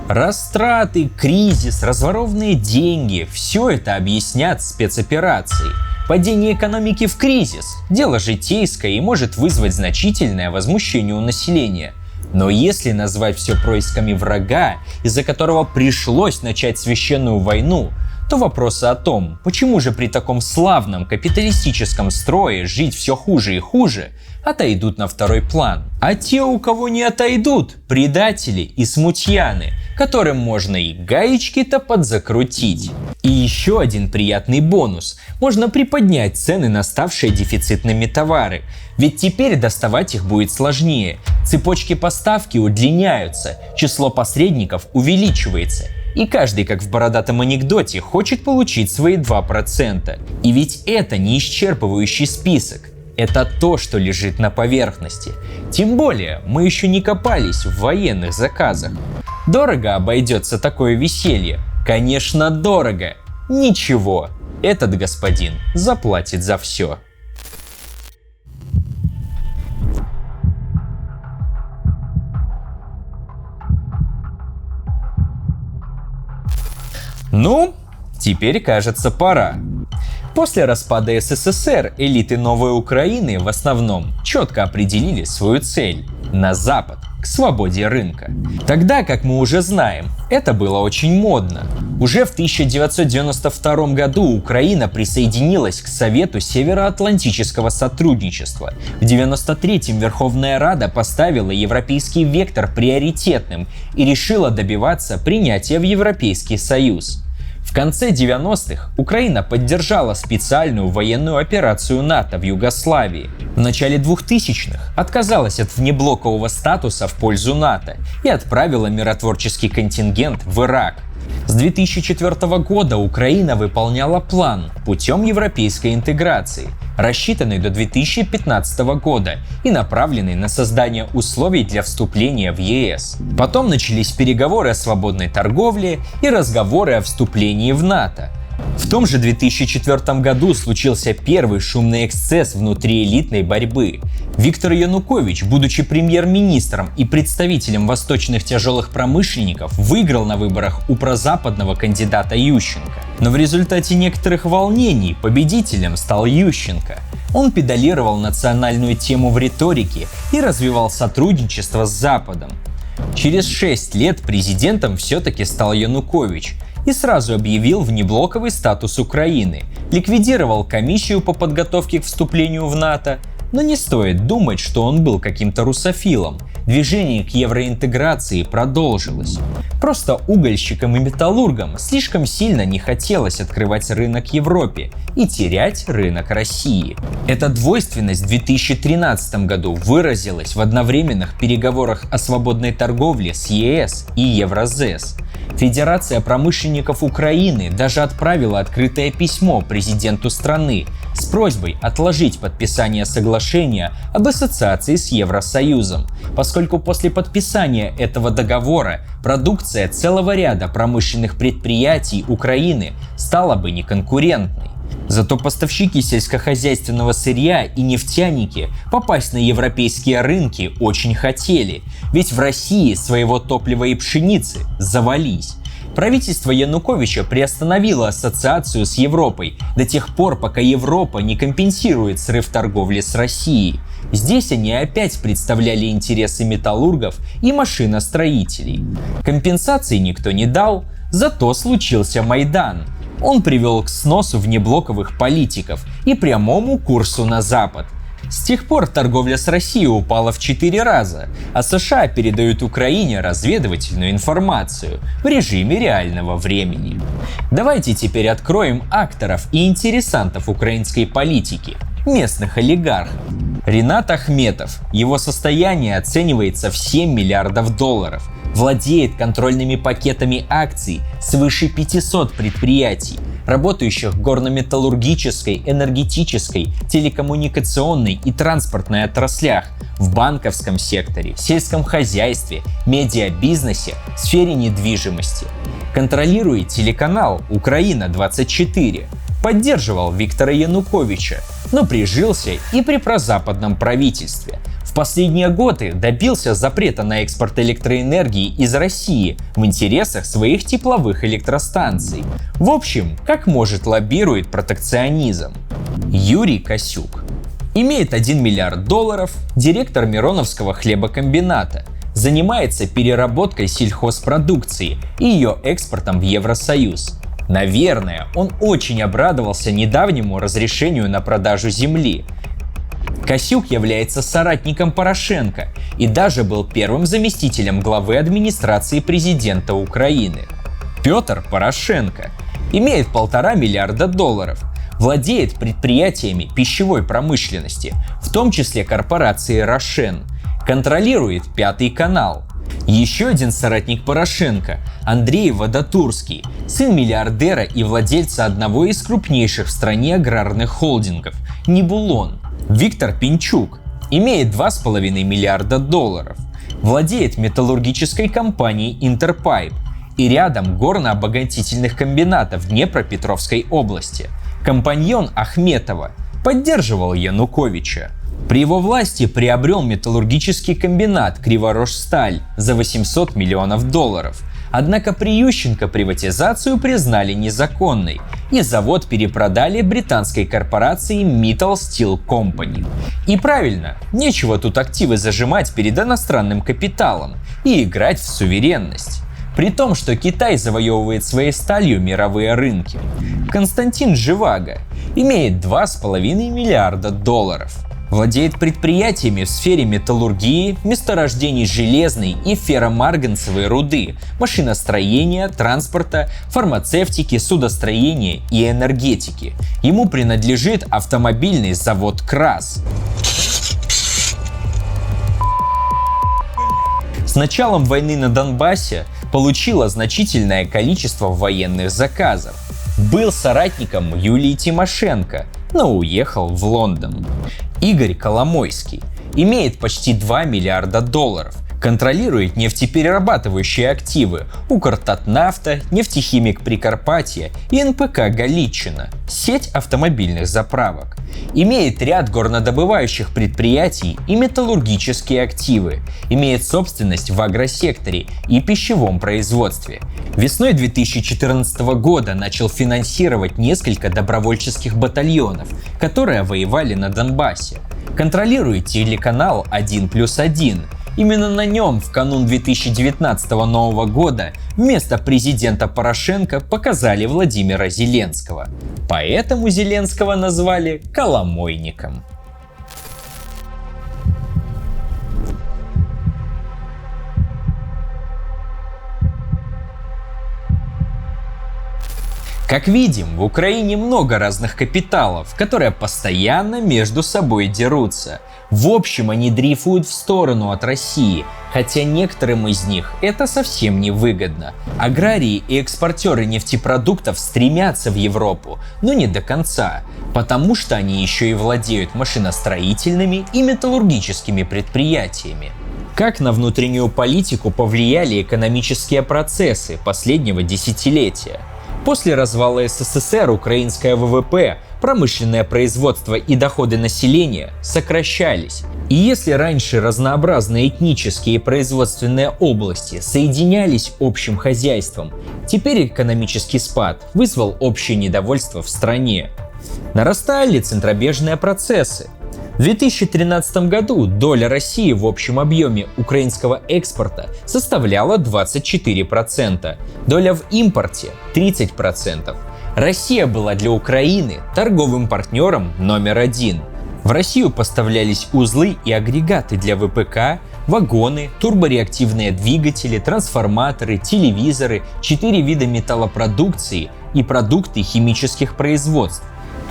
Растраты, кризис, разворованные деньги – все это объяснят спецоперацией. Падение экономики в кризис – дело житейское и может вызвать значительное возмущение у населения. Но если назвать все происками врага, из-за которого пришлось начать священную войну, то вопросы о том, почему же при таком славном капиталистическом строе жить все хуже и хуже, отойдут на второй план. А те, у кого не отойдут, предатели и смутьяны, которым можно и гаечки-то подзакрутить. И еще один приятный бонус. Можно приподнять цены на ставшие дефицитными товары. Ведь теперь доставать их будет сложнее. Цепочки поставки удлиняются, число посредников увеличивается. И каждый, как в бородатом анекдоте, хочет получить свои 2%. И ведь это не исчерпывающий список. Это то, что лежит на поверхности. Тем более, мы еще не копались в военных заказах. Дорого обойдется такое веселье? Конечно, дорого. Ничего, этот господин заплатит за все. Ну, теперь, кажется, пора. После распада СССР элиты новой Украины в основном четко определили свою цель – на Запад, к свободе рынка. Тогда, как мы уже знаем, это было очень модно. Уже в 1992 году Украина присоединилась к Совету Североатлантического сотрудничества. В 1993-м Верховная Рада поставила европейский вектор приоритетным и решила добиваться принятия в Европейский Союз. В конце 90-х Украина поддержала специальную военную операцию НАТО в Югославии. В начале 2000-х отказалась от внеблокового статуса в пользу НАТО и отправила миротворческий контингент в Ирак. С 2004 года Украина выполняла план путем европейской интеграции, рассчитанный до 2015 года и направленный на создание условий для вступления в ЕС. Потом начались переговоры о свободной торговле и разговоры о вступлении в НАТО. В том же 2004 году случился первый шумный эксцесс внутриэлитной борьбы. Виктор Янукович, будучи премьер-министром и представителем восточных тяжелых промышленников, выиграл на выборах у прозападного кандидата Ющенко. Но в результате некоторых волнений победителем стал Ющенко. Он педалировал национальную тему в риторике и развивал сотрудничество с Западом. Через 6 лет президентом все-таки стал Янукович и сразу объявил внеблоковый статус Украины, ликвидировал комиссию по подготовке к вступлению в НАТО. Но не стоит думать, что он был каким-то русофилом. Движение к евроинтеграции продолжилось. Просто угольщикам и металлургам слишком сильно не хотелось открывать рынок Европе и терять рынок России. Эта двойственность в 2013 году выразилась в одновременных переговорах о свободной торговле с ЕС и Евразес. Федерация промышленников Украины даже отправила открытое письмо президенту страны с просьбой отложить подписание соглашения об ассоциации с Евросоюзом, поскольку после подписания этого договора продукция целого ряда промышленных предприятий Украины стала бы неконкурентной. Зато поставщики сельскохозяйственного сырья и нефтяники попасть на европейские рынки очень хотели, ведь в России своего топлива и пшеницы завались. Правительство Януковича приостановило ассоциацию с Европой до тех пор, пока Европа не компенсирует срыв торговли с Россией. Здесь они опять представляли интересы металлургов и машиностроителей. Компенсации никто не дал, зато случился Майдан. Он привел к сносу внеблоковых политиков и прямому курсу на Запад. С тех пор торговля с Россией упала в 4 раза, а США передают Украине разведывательную информацию в режиме реального времени. Давайте теперь откроем акторов и интересантов украинской политики, местных олигархов. Ринат Ахметов. Его состояние оценивается в $7 миллиардов. Владеет контрольными пакетами акций свыше 500 предприятий, работающих в горно-металлургической, энергетической, телекоммуникационной и транспортной отраслях, в банковском секторе, сельском хозяйстве, медиабизнесе, сфере недвижимости. Контролирует телеканал «Украина-24». Поддерживал Виктора Януковича, но прижился и при прозападном правительстве. В последние годы добился запрета на экспорт электроэнергии из России в интересах своих тепловых электростанций. В общем, как может, лоббирует протекционизм. Юрий Косюк. Имеет $1 миллиард, директор Мироновского хлебокомбината. Занимается переработкой сельхозпродукции и ее экспортом в Евросоюз. Наверное, он очень обрадовался недавнему разрешению на продажу земли. Косюк является соратником Порошенко и даже был первым заместителем главы администрации президента Украины. Петр Порошенко имеет $1,5 миллиарда, владеет предприятиями пищевой промышленности, в том числе корпорацией «Рошен», контролирует Пятый канал. Еще один соратник Порошенко, Андрей Водотурский, сын миллиардера и владельца одного из крупнейших в стране аграрных холдингов – Нибулон. Виктор Пинчук имеет $2,5 миллиарда, владеет металлургической компанией Интерпайп и рядом горно-обогатительных комбинатов Днепропетровской области. Компаньон Ахметова, поддерживал Януковича. При его власти приобрел металлургический комбинат Криворожсталь за $800 миллионов, Однако при Ющенко приватизацию признали незаконной, и завод перепродали британской корпорации Mittal Steel Company. И правильно, нечего тут активы зажимать перед иностранным капиталом и играть в суверенность. При том, что Китай завоевывает своей сталью мировые рынки. Константин Живаго имеет $2,5 миллиарда. Владеет предприятиями в сфере металлургии, месторождений железной и ферромарганцевой руды, машиностроения, транспорта, фармацевтики, судостроения и энергетики. Ему принадлежит автомобильный завод «КРАС». С началом войны на Донбассе получила значительное количество военных заказов. Был соратником Юлии Тимошенко, но уехал в Лондон. Игорь Коломойский имеет почти $2 миллиарда. Контролирует нефтеперерабатывающие активы Укртатнафта, Нефтехимик Прикарпатья и НПК Галичина, сеть автомобильных заправок. Имеет ряд горнодобывающих предприятий и металлургические активы. Имеет собственность в агросекторе и пищевом производстве. Весной 2014 года начал финансировать несколько добровольческих батальонов, которые воевали на Донбассе. Контролирует телеканал «1+1». Именно на нем в канун 2019 Нового года вместо президента Порошенко показали Владимира Зеленского. Поэтому Зеленского назвали «коломойником». Как видим, в Украине много разных капиталов, которые постоянно между собой дерутся. В общем, они дрейфуют в сторону от России, хотя некоторым из них это совсем не выгодно. Аграрии и экспортеры нефтепродуктов стремятся в Европу, но не до конца, потому что они еще и владеют машиностроительными и металлургическими предприятиями. Как на внутреннюю политику повлияли экономические процессы последнего десятилетия? После развала СССР украинское ВВП, промышленное производство и доходы населения сокращались. И если раньше разнообразные этнические и производственные области соединялись общим хозяйством, теперь экономический спад вызвал общее недовольство в стране. Нарастали центробежные процессы. В 2013 году доля России в общем объеме украинского экспорта составляла 24%, доля в импорте – 30%. Россия была для Украины торговым партнером номер 1. В Россию поставлялись узлы и агрегаты для ВПК, вагоны, турбореактивные двигатели, трансформаторы, телевизоры, 4 вида металлопродукции и продукты химических производств.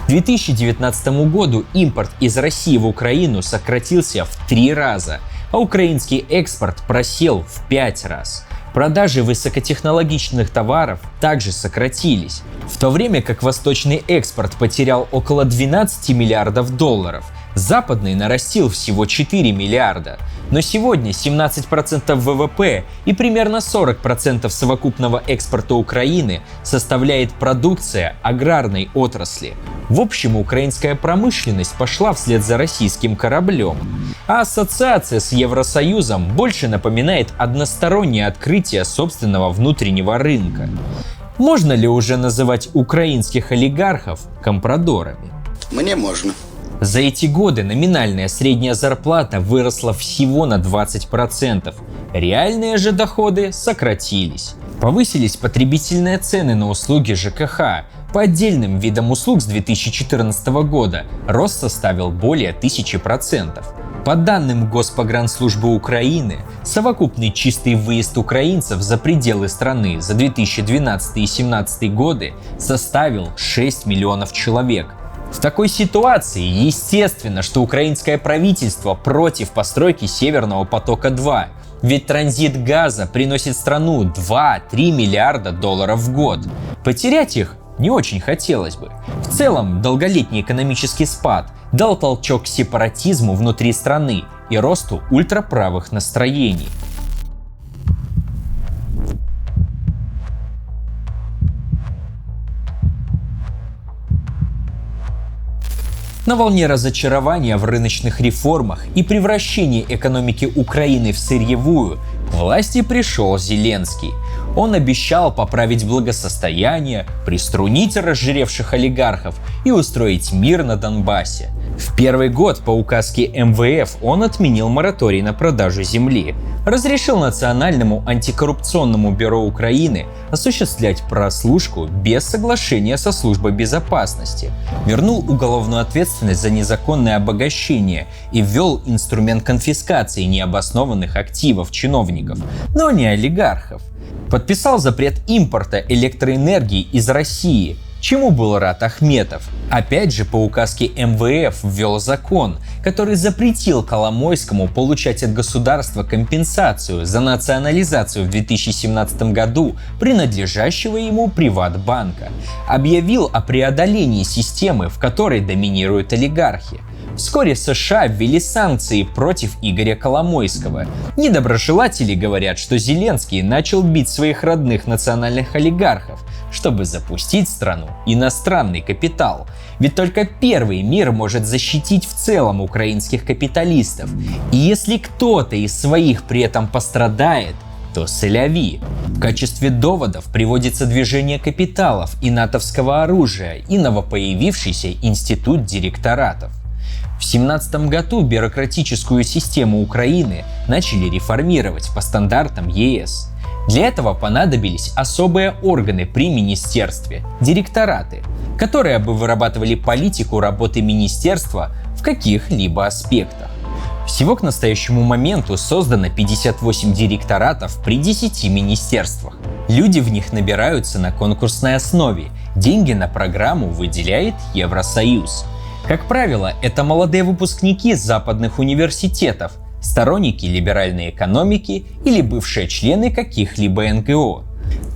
К 2019 году импорт из России в Украину сократился в 3 раза, а украинский экспорт просел в 5 раз. Продажи высокотехнологичных товаров также сократились, в то время как восточный экспорт потерял около $12 миллиардов, западный нарастил всего 4 миллиарда. Но сегодня 17% ВВП и примерно 40% совокупного экспорта Украины составляет продукция аграрной отрасли. В общем, украинская промышленность пошла вслед за российским кораблем. А ассоциация с Евросоюзом больше напоминает одностороннее открытие собственного внутреннего рынка. Можно ли уже называть украинских олигархов компрадорами?
Мне можно.
За эти годы номинальная средняя зарплата выросла всего на 20%. Реальные же доходы сократились. Повысились потребительные цены на услуги ЖКХ. По отдельным видам услуг с 2014 года рост составил более 1000%. По данным Госпогранслужбы Украины, совокупный чистый выезд украинцев за пределы страны за 2012 и 2017 годы составил 6 миллионов человек. В такой ситуации естественно, что украинское правительство против постройки Северного потока-2, ведь транзит газа приносит в страну 2-3 миллиарда долларов в год. Потерять их не очень хотелось бы. В целом, долголетний экономический спад дал толчок к сепаратизму внутри страны и росту ультраправых настроений. На волне разочарования в рыночных реформах и превращения экономики Украины в сырьевую к власти пришел Зеленский. Он обещал поправить благосостояние, приструнить разжиревших олигархов и устроить мир на Донбассе. В первый год по указке МВФ он отменил мораторий на продажу земли, разрешил Национальному антикоррупционному бюро Украины осуществлять прослушку без соглашения со службой безопасности, вернул уголовную ответственность за незаконное обогащение и ввел инструмент конфискации необоснованных активов чиновников, но не олигархов. Подписал запрет импорта электроэнергии из России, чему был рад Ахметов. Опять же, по указке МВФ ввел закон, который запретил Коломойскому получать от государства компенсацию за национализацию в 2017 году принадлежащего ему Приватбанка. Объявил о преодолении системы, в которой доминируют олигархи. Вскоре США ввели санкции против Игоря Коломойского. Недоброжелатели говорят, что Зеленский начал бить своих родных национальных олигархов, чтобы запустить в страну иностранный капитал. Ведь только первый мир может защитить в целом украинских капиталистов. И если кто-то из своих при этом пострадает, то сэляви. В качестве доводов приводится движение капиталов и натовского оружия и новопоявившийся институт директоратов. В 2017 году бюрократическую систему Украины начали реформировать по стандартам ЕС. Для этого понадобились особые органы при министерстве – директораты, которые бы вырабатывали политику работы министерства в каких-либо аспектах. Всего к настоящему моменту создано 58 директоратов при 10 министерствах. Люди в них набираются на конкурсной основе, деньги на программу выделяет Евросоюз. Как правило, это молодые выпускники западных университетов, сторонники либеральной экономики или бывшие члены каких-либо НГО.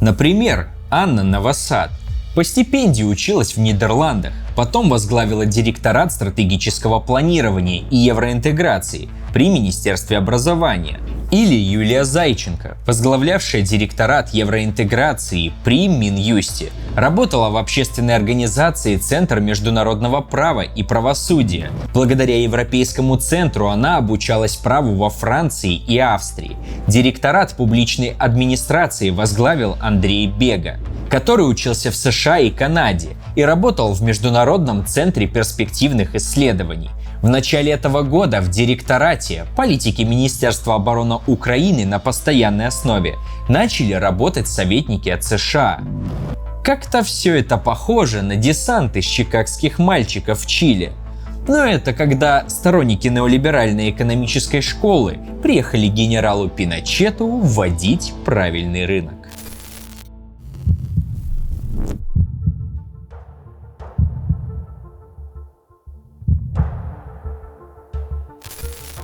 Например, Анна Новосад по стипендии училась в Нидерландах, потом возглавила директорат стратегического планирования и евроинтеграции при Министерстве образования. Или Юлия Зайченко, возглавлявшая директорат евроинтеграции при Минюсте, работала в общественной организации Центр международного права и правосудия. Благодаря Европейскому центру она обучалась праву во Франции и Австрии. Директорат публичной администрации возглавил Андрей Бега, который учился в США и Канаде и работал в Международном центре перспективных исследований. В начале этого года в директорате политики Министерства обороны Украины на постоянной основе начали работать советники от США. Как-то все это похоже на десант из чикагских мальчиков в Чили. Но это когда сторонники неолиберальной экономической школы приехали к генералу Пиночету вводить правильный рынок.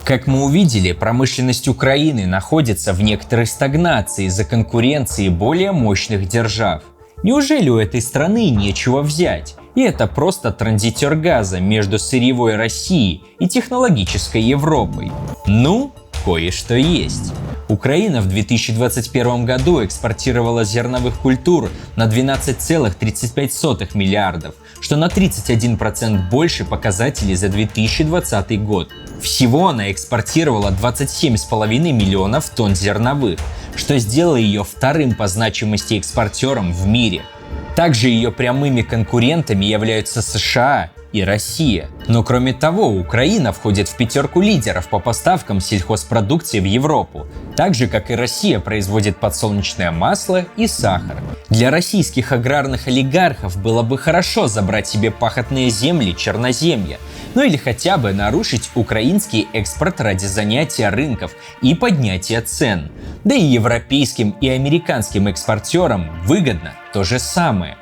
Как мы увидели, промышленность Украины находится в некоторой стагнации из-за конкуренции более мощных держав. Неужели у этой страны нечего взять? И это просто транзитер газа между сырьевой Россией и технологической Европой. Ну, кое-что есть. Украина в 2021 году экспортировала зерновых культур на 12,35 миллиардов, что на 31% больше показателей за 2020 год. Всего она экспортировала 27,5 миллионов тонн зерновых, что сделало ее вторым по значимости экспортером в мире. Также ее прямыми конкурентами являются США и Россия. Но кроме того, Украина входит в пятерку лидеров по поставкам сельхозпродукции в Европу, так же как и Россия производит подсолнечное масло и сахар. Для российских аграрных олигархов было бы хорошо забрать себе пахотные земли Черноземья, ну или хотя бы нарушить украинский экспорт ради занятия рынков и поднятия цен. Да и европейским и американским экспортерам выгодно то же самое.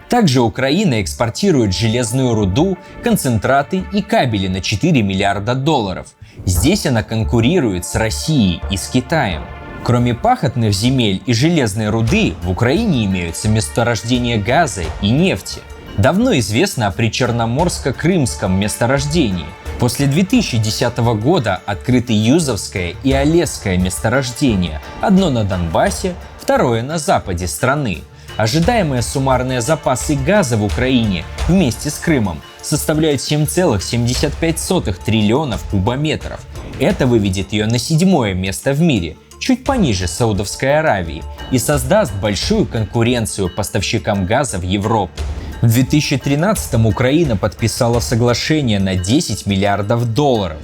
Также Украина экспортирует железную руду, концентраты и кабели на 4 миллиарда долларов. Здесь она конкурирует с Россией и с Китаем. Кроме пахотных земель и железной руды, в Украине имеются месторождения газа и нефти. Давно известно о причерноморско-крымском месторождении. После 2010 года открыты Юзовское и Олесское месторождения, одно на Донбассе, второе на западе страны. Ожидаемые суммарные запасы газа в Украине вместе с Крымом составляют 7,75 триллионов кубометров. Это выведет ее на 7-е место в мире, чуть пониже Саудовской Аравии, и создаст большую конкуренцию поставщикам газа в Европу. В 2013-м Украина подписала соглашение на $10 миллиардов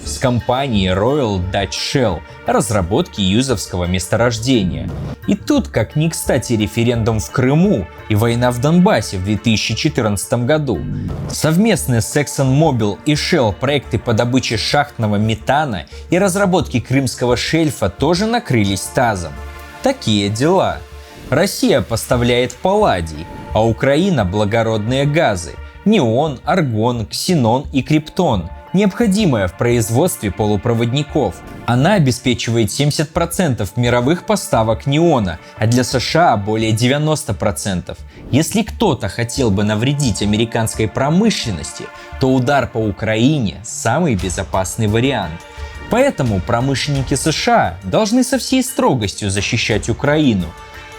с компанией Royal Dutch Shell о разработке юзовского месторождения. И тут, как ни кстати, референдум в Крыму и война в Донбассе в 2014 году. Совместные с ExxonMobil и Shell проекты по добыче шахтного метана и разработке Крымского шельфа тоже накрылись тазом. Такие дела. Россия поставляет палладий, а Украина – благородные газы – неон, аргон, ксенон и криптон, необходимые в производстве полупроводников. Она обеспечивает 70% мировых поставок неона, а для США более 90%. Если кто-то хотел бы навредить американской промышленности, то удар по Украине – самый безопасный вариант. Поэтому промышленники США должны со всей строгостью защищать Украину.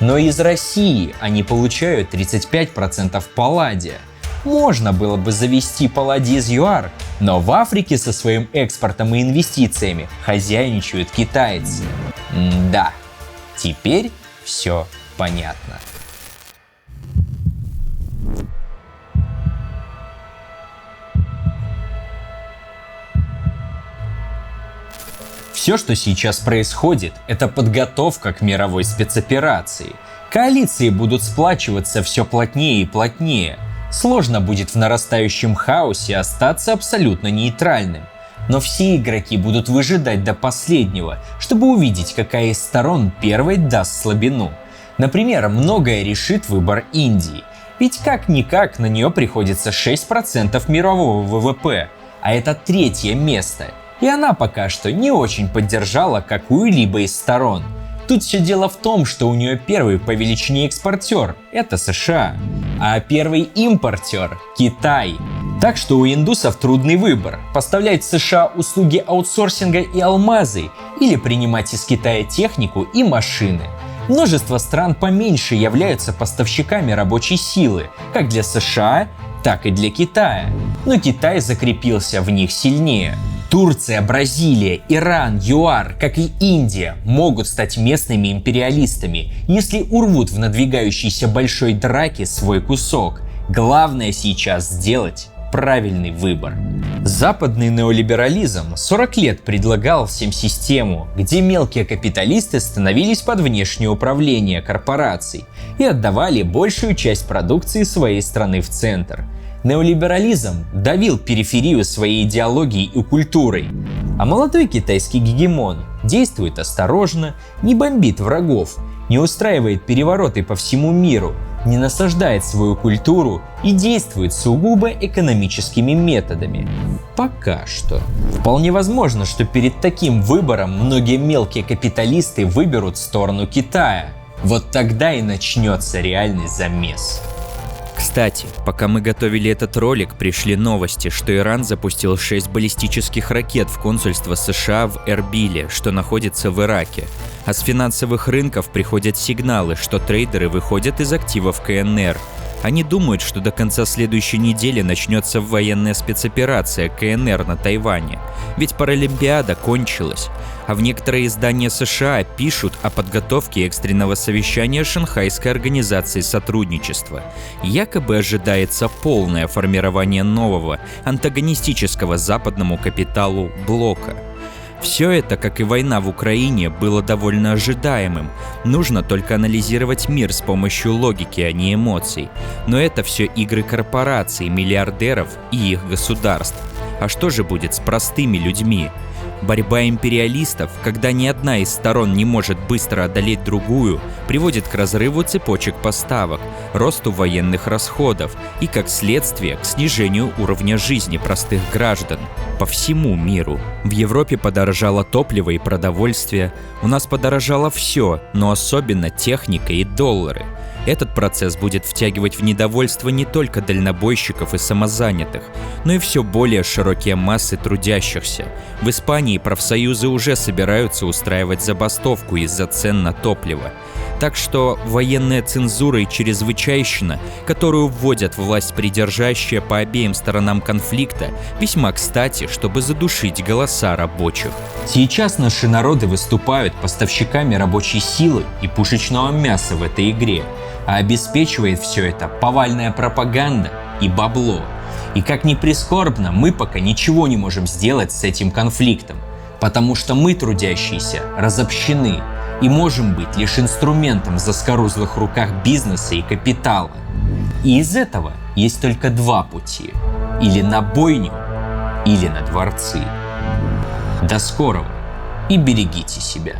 Но из России они получают 35% палладия. Можно было бы завести палладий из ЮАР, но в Африке со своим экспортом и инвестициями хозяйничают китайцы. Да, теперь все понятно. Все, что сейчас происходит, это подготовка к мировой спецоперации. Коалиции будут сплачиваться все плотнее и плотнее. Сложно будет в нарастающем хаосе остаться абсолютно нейтральным. Но все игроки будут выжидать до последнего, чтобы увидеть, какая из сторон первой даст слабину. Например, многое решит выбор Индии. Ведь как-никак на нее приходится 6% мирового ВВП, а это третье место. И она пока что не очень поддержала какую-либо из сторон. Тут все дело в том, что у нее первый по величине экспортер – это США, а первый импортер – Китай. Так что у индусов трудный выбор – поставлять в США услуги аутсорсинга и алмазы или принимать из Китая технику и машины. Множество стран поменьше являются поставщиками рабочей силы, как для США, так и для Китая. Но Китай закрепился в них сильнее. Турция, Бразилия, Иран, ЮАР, как и Индия, могут стать местными империалистами, если урвут в надвигающейся большой драке свой кусок. Главное сейчас сделать правильный выбор. Западный неолиберализм 40 лет предлагал всем систему, где мелкие капиталисты становились под внешнее управление корпораций и отдавали большую часть продукции своей страны в центр. Неолиберализм давил периферию своей идеологией и культурой, а молодой китайский гегемон действует осторожно, не бомбит врагов, не устраивает перевороты по всему миру, не насаждает свою культуру и действует сугубо экономическими методами. Пока что. Вполне возможно, что перед таким выбором многие мелкие капиталисты выберут сторону Китая. Вот тогда и начнется реальный замес.
Кстати, пока мы готовили этот ролик, пришли новости, что Иран запустил 6 баллистических ракет в консульство США в Эрбиле, что находится в Ираке. А с финансовых рынков приходят сигналы, что трейдеры выходят из активов КНР. Они думают, что до конца следующей недели начнется военная спецоперация КНР на Тайване, ведь Паралимпиада кончилась. А в некоторые издания США пишут о подготовке экстренного совещания Шанхайской организации сотрудничества. Якобы ожидается полное формирование нового, антагонистического западному капиталу блока. Все это, как и война в Украине, было довольно ожидаемым. Нужно только анализировать мир с помощью логики, а не эмоций. Но это все игры корпораций, миллиардеров и их государств. А что же будет с простыми людьми? Борьба империалистов, когда ни одна из сторон не может быстро одолеть другую, приводит к разрыву цепочек поставок, росту военных расходов и, как следствие, к снижению уровня жизни простых граждан по всему миру. В Европе подорожало топливо и продовольствие, у нас подорожало все, но особенно техника и доллары. Этот процесс будет втягивать в недовольство не только дальнобойщиков и самозанятых, но и все более широкие массы трудящихся. В Испании профсоюзы уже собираются устраивать забастовку из-за цен на топливо. Так что военная цензура и чрезвычайщина, которую вводят власть придержащие по обеим сторонам конфликта, весьма кстати, чтобы задушить голоса рабочих.
Сейчас наши народы выступают поставщиками рабочей силы и пушечного мяса в этой игре, а обеспечивает все это повальная пропаганда и бабло. И как ни прискорбно, мы пока ничего не можем сделать с этим конфликтом, потому что мы, трудящиеся, разобщены и можем быть лишь инструментом в заскорузлых руках бизнеса и капитала. И из этого есть только два пути: или на бойню, или на дворцы. До скорого и берегите себя.